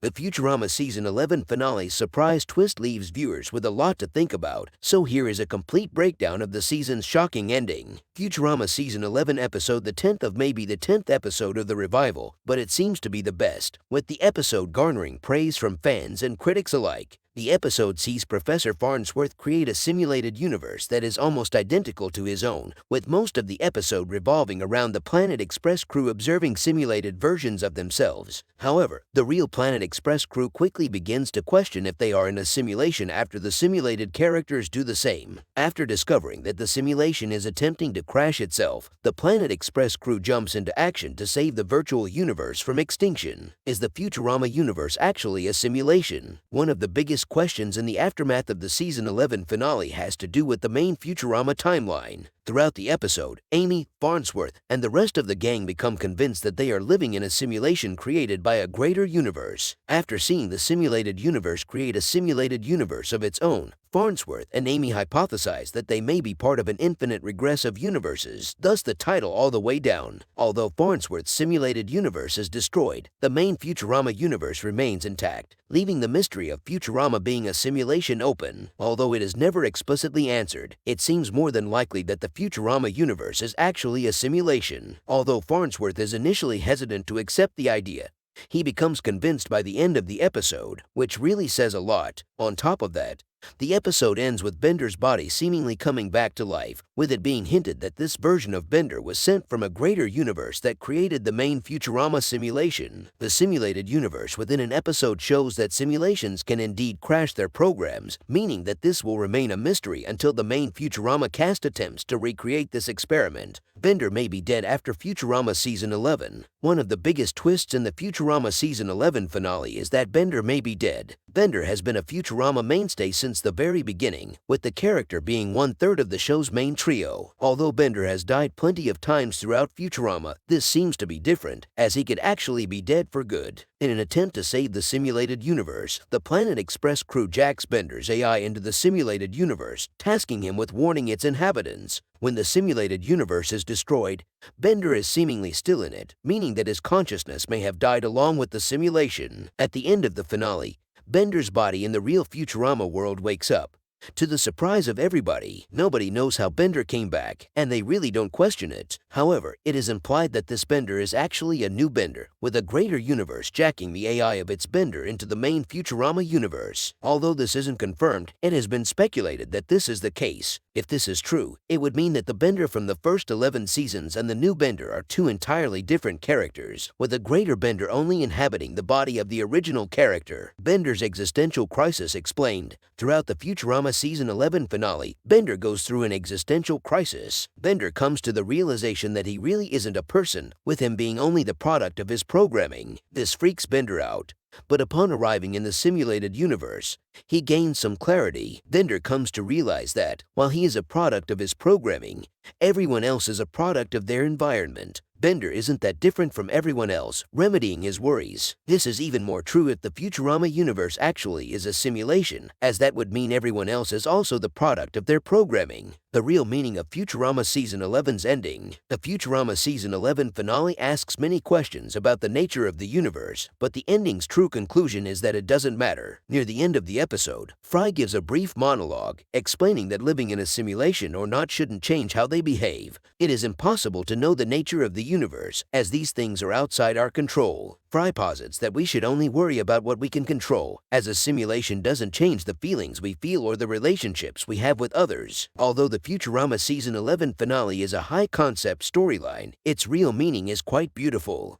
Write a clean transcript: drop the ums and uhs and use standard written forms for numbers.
The Futurama Season 11 finale's surprise twist leaves viewers with a lot to think about, so here is a complete breakdown of the season's shocking ending. Futurama Season 11 episode The 10th of May be the 10th episode of the revival, but it seems to be the best, with the episode garnering praise from fans and critics alike. The episode sees Professor Farnsworth create a simulated universe that is almost identical to his own, with most of the episode revolving around the Planet Express crew observing simulated versions of themselves. However, the real Planet Express crew quickly begins to question if they are in a simulation after the simulated characters do the same. After discovering that the simulation is attempting to crash itself, the Planet Express crew jumps into action to save the virtual universe from extinction. Is the Futurama universe actually a simulation? One of the biggest questions in the aftermath of the Season 11 finale has to do with the main Futurama timeline. Throughout the episode, Amy, Farnsworth, and the rest of the gang become convinced that they are living in a simulation created by a greater universe. After seeing the simulated universe create a simulated universe of its own, Farnsworth and Amy hypothesize that they may be part of an infinite regress of universes, thus the title All the Way Down. Although Farnsworth's simulated universe is destroyed, the main Futurama universe remains intact, leaving the mystery of Futurama being a simulation open. Although it is never explicitly answered, it seems more than likely that the Futurama universe is actually a simulation. Although Farnsworth is initially hesitant to accept the idea, he becomes convinced by the end of the episode, which really says a lot. On top of that, the episode ends with Bender's body seemingly coming back to life, with it being hinted that this version of Bender was sent from a greater universe that created the main Futurama simulation. The simulated universe within an episode shows that simulations can indeed crash their programs, meaning that this will remain a mystery until the main Futurama cast attempts to recreate this experiment. Bender may be dead after Futurama Season 11. One of the biggest twists in the Futurama Season 11 finale is that Bender may be dead. Bender has been a Futurama mainstay since the very beginning, with the character being 1/3 of the show's main trio. Although Bender has died plenty of times throughout Futurama, this seems to be different, as he could actually be dead for good. In an attempt to save the simulated universe, the Planet Express crew jacks Bender's AI into the simulated universe, tasking him with warning its inhabitants. When the simulated universe is destroyed, Bender is seemingly still in it, meaning that his consciousness may have died along with the simulation. At the end of the finale, Bender's body in the real Futurama world wakes up. To the surprise of everybody, nobody knows how Bender came back, and they really don't question it. However, it is implied that this Bender is actually a new Bender, with a greater universe jacking the AI of its Bender into the main Futurama universe. Although this isn't confirmed, it has been speculated that this is the case. If this is true, it would mean that the Bender from the first 11 seasons and the new Bender are two entirely different characters, with a greater Bender only inhabiting the body of the original character. Bender's existential crisis explained. Throughout the Futurama Season 11 finale, Bender goes through an existential crisis. Bender comes to the realization that he really isn't a person, with him being only the product of his programming. This freaks Bender out. But upon arriving in the simulated universe, he gains some clarity. Bender comes to realize that, while he is a product of his programming, everyone else is a product of their environment. Bender isn't that different from everyone else, remedying his worries. This is even more true if the Futurama universe actually is a simulation, as that would mean everyone else is also the product of their programming. The real meaning of Futurama Season 11's ending. The Futurama Season 11 finale asks many questions about the nature of the universe, but the ending's true conclusion is that it doesn't matter. Near the end of the episode, Fry gives a brief monologue, explaining that living in a simulation or not shouldn't change how they behave. It is impossible to know the nature of the universe, as these things are outside our control. Fry posits that we should only worry about what we can control, as a simulation doesn't change the feelings we feel or the relationships we have with others. Although the Futurama Season 11 finale is a high-concept storyline, its real meaning is quite beautiful.